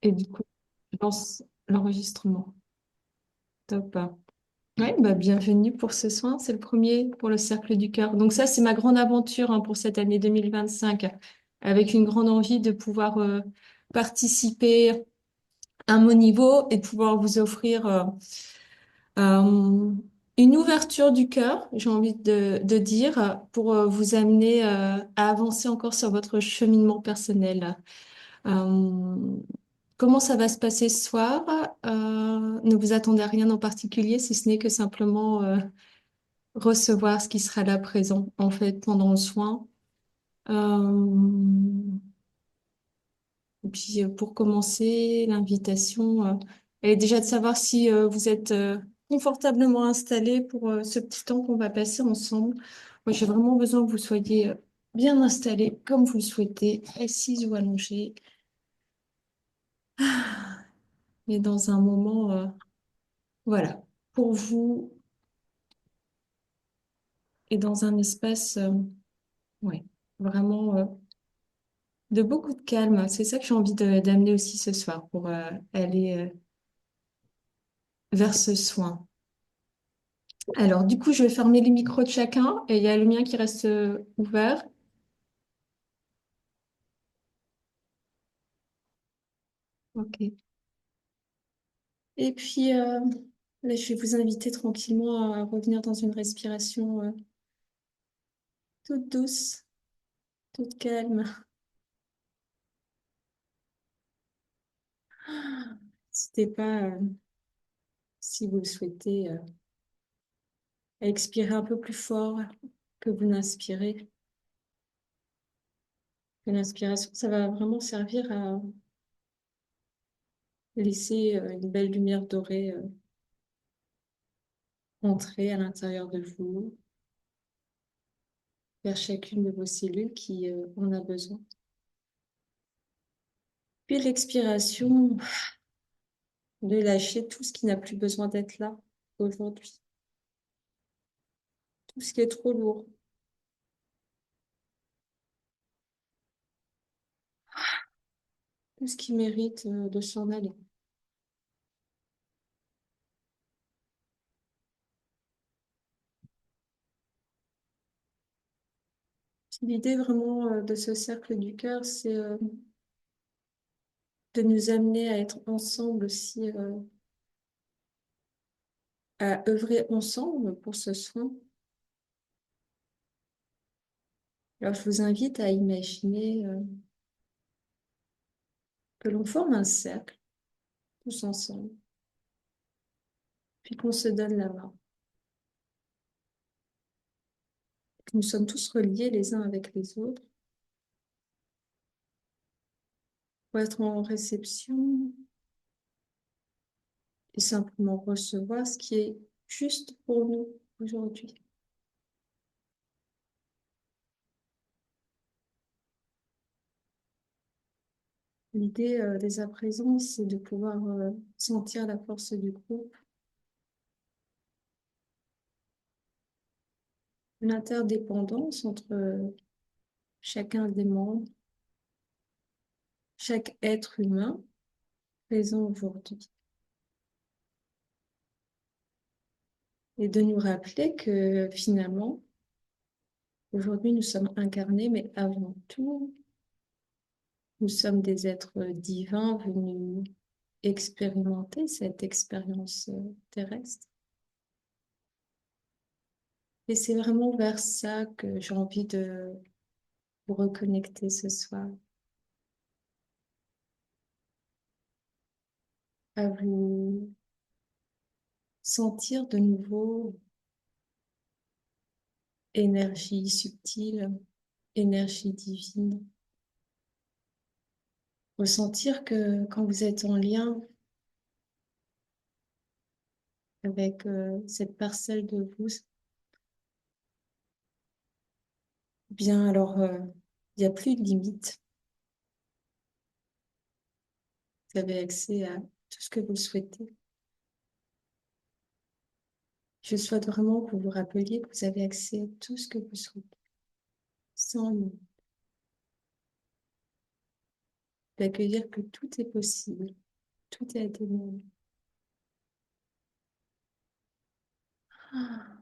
Et du coup, je lance l'enregistrement. Top. Ouais, bah, bienvenue pour ce soin. C'est le premier pour le Cercle du Cœur. Donc ça, c'est ma grande aventure pour cette année 2025, avec une grande envie de pouvoir participer à mon niveau et de pouvoir vous offrir euh, une ouverture du cœur, j'ai envie de dire, pour vous amener à avancer encore sur votre cheminement personnel. Euh, Comment ça va se passer ce soir? Ne vous attendez à rien en particulier, si ce n'est que simplement recevoir ce qui sera là présent, en fait, pendant le soin. Euh, et puis, pour commencer, l'invitation, elle est déjà de savoir si vous êtes confortablement installé pour ce petit temps qu'on va passer ensemble. Moi, j'ai vraiment besoin que vous soyez bien installés, comme vous le souhaitez, assise ou allongée, mais dans un moment, voilà, pour vous et dans un espace, ouais, vraiment de beaucoup de calme. C'est ça que j'ai envie d'amener aussi ce soir pour aller vers ce soin. Alors, du coup, je vais fermer les micros de chacun et il y a le mien qui reste ouvert. Ok. Et puis, là, je vais vous inviter tranquillement à revenir dans une respiration toute douce, toute calme. N'hésitez pas, si vous le souhaitez, à expirer un peu plus fort que vous n'inspirez. Que l'inspiration, ça va vraiment servir à laisser une belle lumière dorée entrer à l'intérieur de vous, vers chacune de vos cellules qui en a besoin. Puis l'expiration, de lâcher tout ce qui n'a plus besoin d'être là aujourd'hui, tout ce qui est trop lourd, tout ce qui mérite de s'en aller. L'idée vraiment de ce cercle du cœur, c'est de nous amener à être ensemble aussi, à œuvrer ensemble pour ce soin. Alors, je vous invite à imaginer que l'on forme un cercle, tous ensemble, puis qu'on se donne la main. Que nous sommes tous reliés les uns avec les autres pour être en réception et simplement recevoir ce qui est juste pour nous aujourd'hui. L'idée dès à présent, c'est de pouvoir sentir la force du groupe, l'interdépendance entre chacun des membres, chaque être humain présent aujourd'hui. Et de nous rappeler que finalement, aujourd'hui, nous sommes incarnés, mais avant tout, nous sommes des êtres divins venus expérimenter cette expérience terrestre. Et c'est vraiment vers ça que j'ai envie de vous reconnecter ce soir, à vous sentir de nouveau énergie subtile, énergie divine. Ressentir que quand vous êtes en lien avec cette parcelle de vous, bien alors il n'y a plus de limite. Vous avez accès à tout ce que vous souhaitez. Je souhaite vraiment que vous vous rappeliez que vous avez accès à tout ce que vous souhaitez, sans limite. d'accueillir que tout est possible, tout est atteignable. Ah.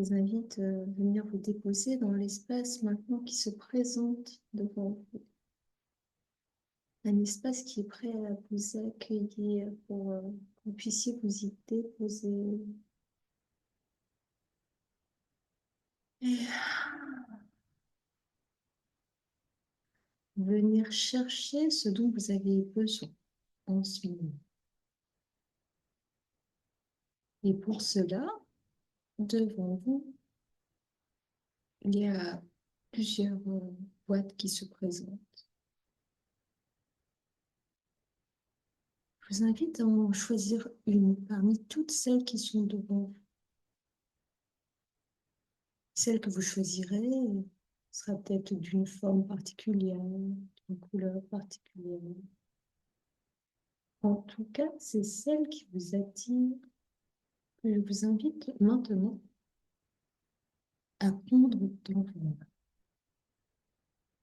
Je vous invite à venir vous déposer dans l'espace maintenant qui se présente devant vous. Un espace qui est prêt à vous accueillir pour que vous puissiez vous y déposer. Et venir chercher ce dont vous avez besoin en ce moment. Et pour cela, devant vous, il y a plusieurs boîtes qui se présentent. Je vous invite à en choisir une parmi toutes celles qui sont devant vous. Celle que vous choisirez sera peut-être d'une forme particulière, d'une couleur particulière. En tout cas, c'est celle qui vous attire que je vous invite maintenant à prendre dans vos mains.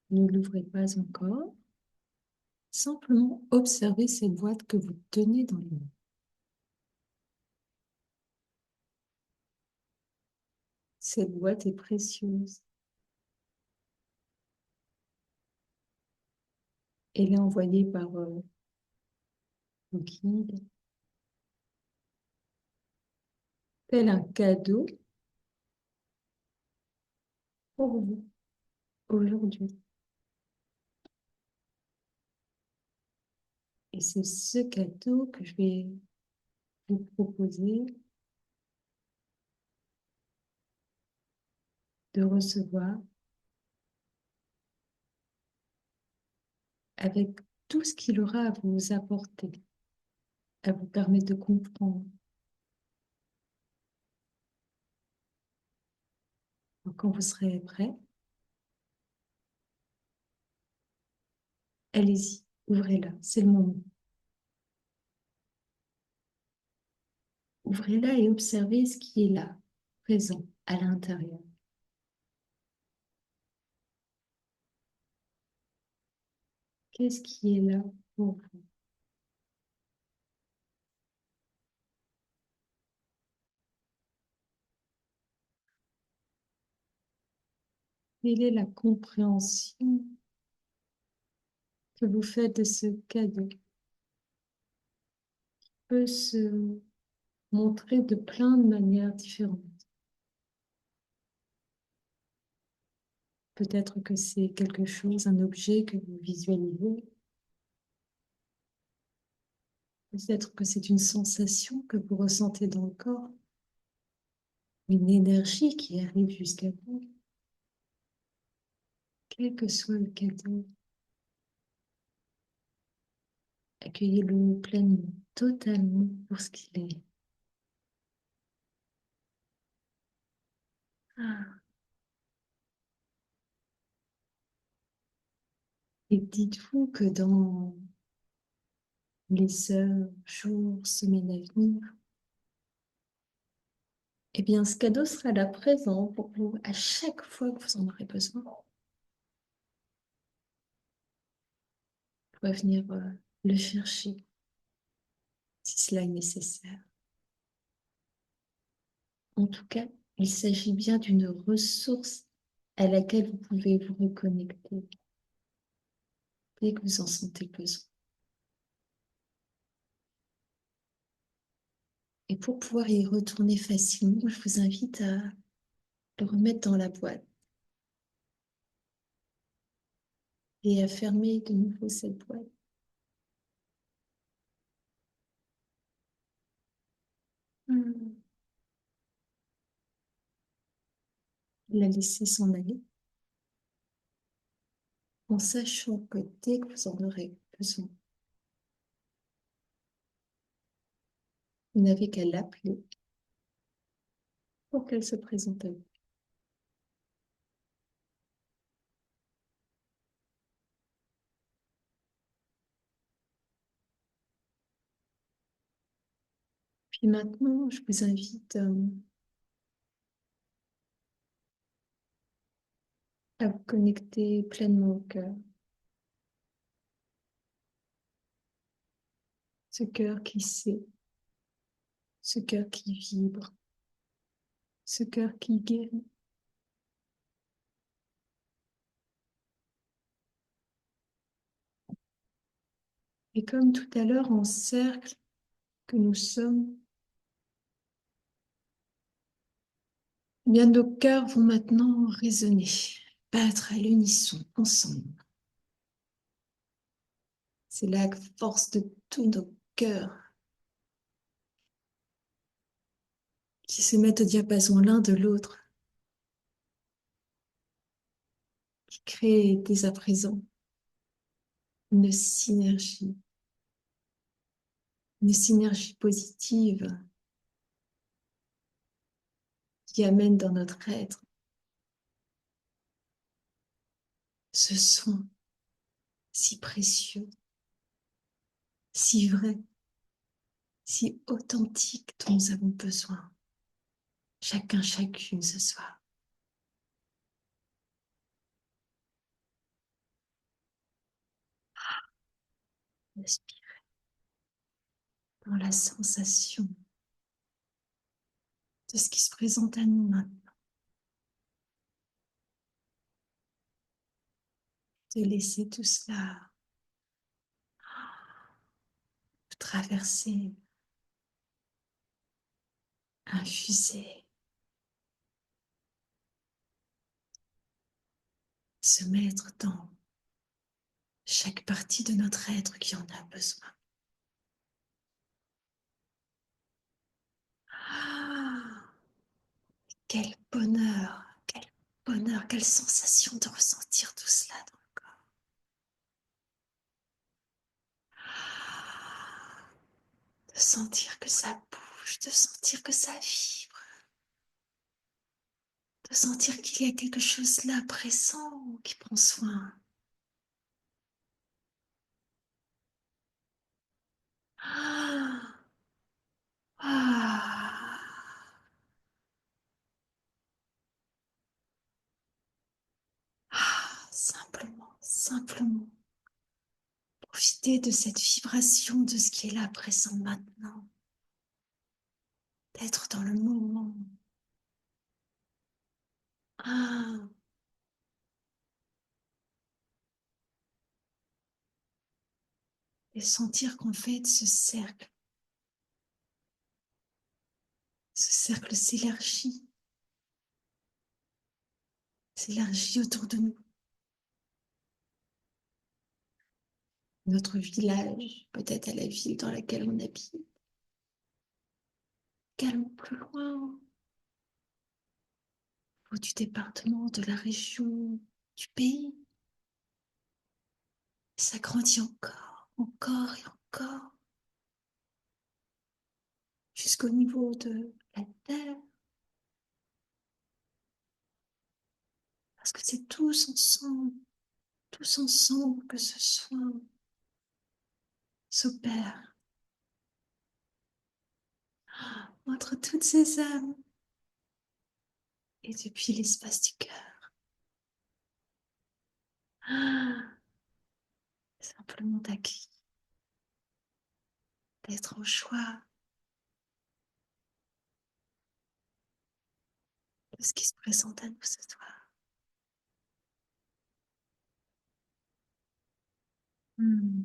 Ne l'ouvrez pas encore. Simplement observez cette boîte que vous tenez dans les mains. Cette boîte est précieuse. Elle est envoyée par vos guides. tel un cadeau pour vous aujourd'hui. Et c'est ce cadeau que je vais vous proposer de recevoir avec tout ce qu'il aura à vous apporter, à vous permettre de comprendre. Donc, quand vous serez prêt, allez-y, ouvrez-la, c'est le moment. Ouvrez-la et observez ce qui est là, présent, à l'intérieur. Qu'est-ce qui est là pour vous? Quelle est la compréhension que vous faites de ce cadeau? Peut se montrer de plein de manières différentes. Peut-être que c'est quelque chose, un objet que vous visualisez. Peut-être que c'est une sensation que vous ressentez dans le corps, une énergie qui arrive jusqu'à vous. Quel que soit le cadeau, accueillez-le pleinement, totalement pour ce qu'il est. Ah. Et dites-vous que dans les heures, jours, semaines à venir, eh bien, ce cadeau sera là présent pour vous à chaque fois que vous en aurez besoin. Vous pourrez venir le chercher si cela est nécessaire. En tout cas, il s'agit bien d'une ressource à laquelle vous pouvez vous reconnecter dès que vous en sentez besoin. Et pour pouvoir y retourner facilement, je vous invite à le remettre dans la boîte et à fermer de nouveau cette boîte. Hmm. La laisser s'en aller en sachant que dès que vous en aurez besoin, vous n'avez qu'à l'appeler pour qu'elle se présente à vous. Puis maintenant, je vous invite à vous connecter pleinement au cœur. Ce cœur qui sait, ce cœur qui vibre, ce cœur qui guérit. Et comme tout à l'heure, en cercle que nous sommes, eh bien nos cœurs vont maintenant résonner, battre à l'unisson, ensemble. C'est la force de tous nos cœurs qui se mettent au diapason l'un de l'autre, qui crée dès à présent une synergie positive qui amène dans notre être ce soin si précieux, si vrai, si authentique dont nous avons besoin, chacun, chacune ce soir. Respire dans la sensation de ce qui se présente à nous maintenant, de laisser tout cela traverser infuser, se mettre dans chaque partie de notre être qui en a besoin. Ah, quel bonheur, quelle sensation de ressentir tout cela dans le corps. Ah, de sentir que ça bouge, de sentir que ça vibre, de sentir qu'il y a quelque chose là présent qui prend soin. Ah, ah, simplement, simplement. Profiter de cette vibration, de ce qui est là présent maintenant, d'être dans le moment. Ah, et sentir qu'en fait, ce cercle s'élargit autour de nous. Notre village, peut-être à la ville dans laquelle on habite, également plus loin, ou du département, de la région, du pays. Ça grandit encore, encore et encore, jusqu'au niveau de la terre, parce que c'est tous ensemble que ce soin s'opère entre toutes ces âmes et depuis l'espace du cœur. Ah, simplement d'accueillir, d'être en joie de ce qui se présente à nous ce soir. Hmm.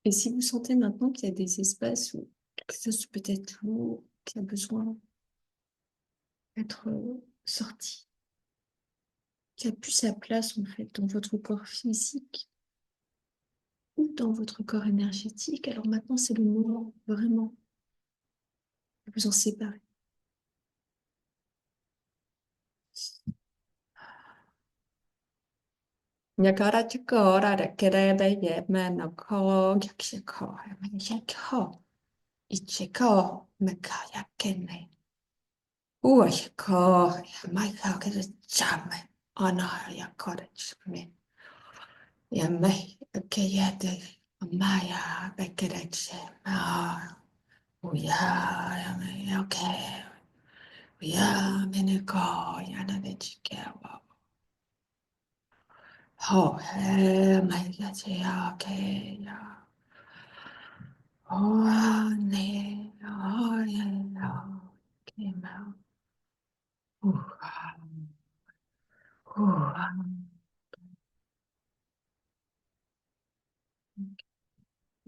Et si vous sentez maintenant qu'il y a des espaces où quelque chose peut être lourd, qui a besoin d'être sorti, qui a plus sa place en fait dans votre corps physique ou dans votre corps énergétique, alors maintenant c'est le moment vraiment de vous en séparer. Nyakara chukora da kereda ye mena ko yakshiko yako ichiko mekaya kene uashiko yamaika kere chame ana yakora chme yame kayade maya bekere chme uya yame okay uya meneko yana de chikewa ho he maya che okay ya oh ne oh yeah came out.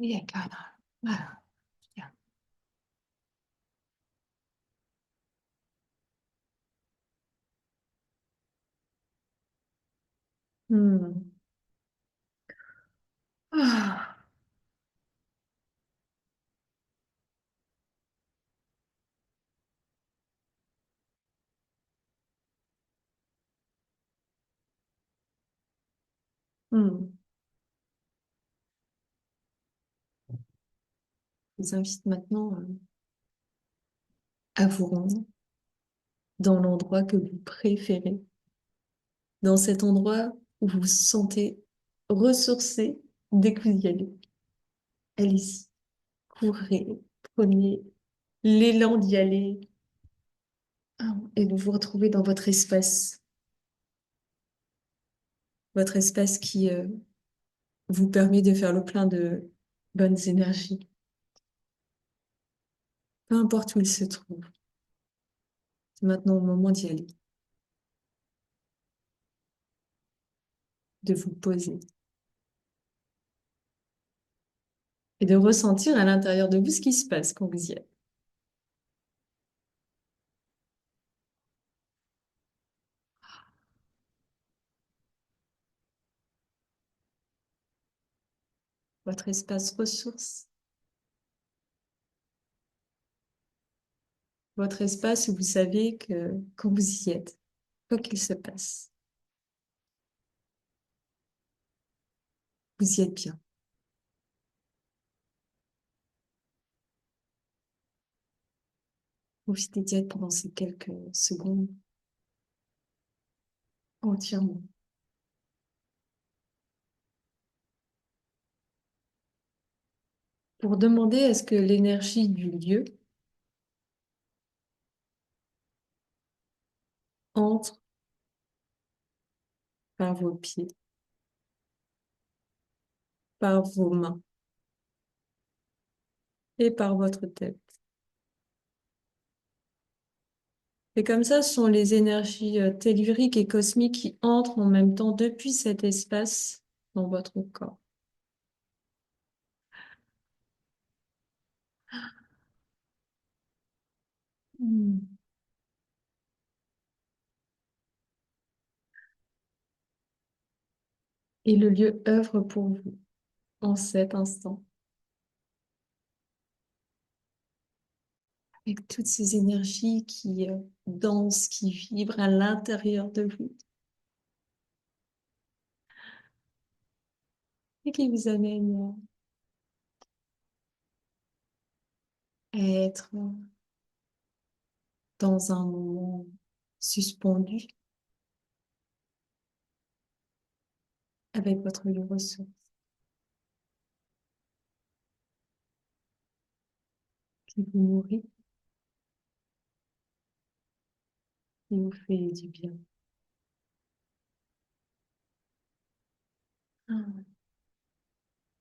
Yeah, kind of. Wow. Yeah. Hmm. Ah. Hmm. Je vous invite maintenant à vous rendre dans l'endroit que vous préférez, dans cet endroit où vous vous sentez ressourcé dès que vous y allez. Allez-y, courez, prenez l'élan d'y aller et de vous retrouver dans votre espace qui vous permet de faire le plein de bonnes énergies, peu importe où il se trouve. C'est maintenant le moment d'y aller. de vous poser et de ressentir à l'intérieur de vous ce qui se passe quand vous y êtes. Votre espace ressource, votre espace où vous savez que quand vous y êtes, quoi qu'il se passe, vous y êtes bien. Profitez d'y être pendant ces quelques secondes entièrement pour demander à ce que l'énergie du lieu entre par vos pieds, par vos mains et par votre tête. Et comme ça, ce sont les énergies telluriques et cosmiques qui entrent en même temps depuis cet espace dans votre corps. Hmm. Et le lieu œuvre pour vous en cet instant, avec toutes ces énergies qui dansent, qui vibrent à l'intérieur de vous et qui vous amènent à être dans un moment suspendu avec votre lieu ressource qui vous nourrit et vous fait du bien. Ah.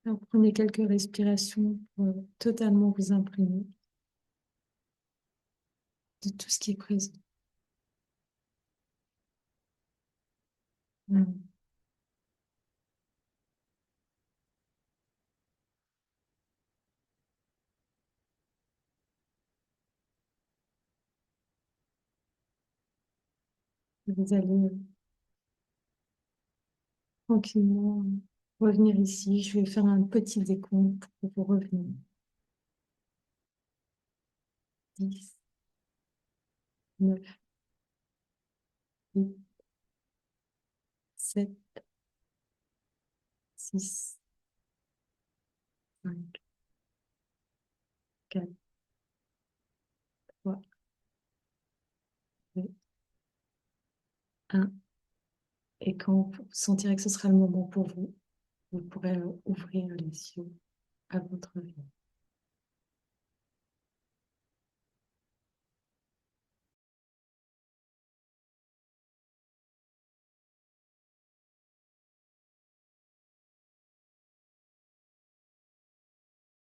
Alors, prenez quelques respirations pour totalement vous imprégner de tout ce qui est présent. Mm. Vous allez tranquillement revenir ici. Je vais faire un petit décompte pour vous revenir. 10, 9, 8, 7, 6, 5, 4, 3, 2, 1. Et quand vous sentirez que ce sera le moment pour vous, vous pourrez ouvrir les yeux à votre vie.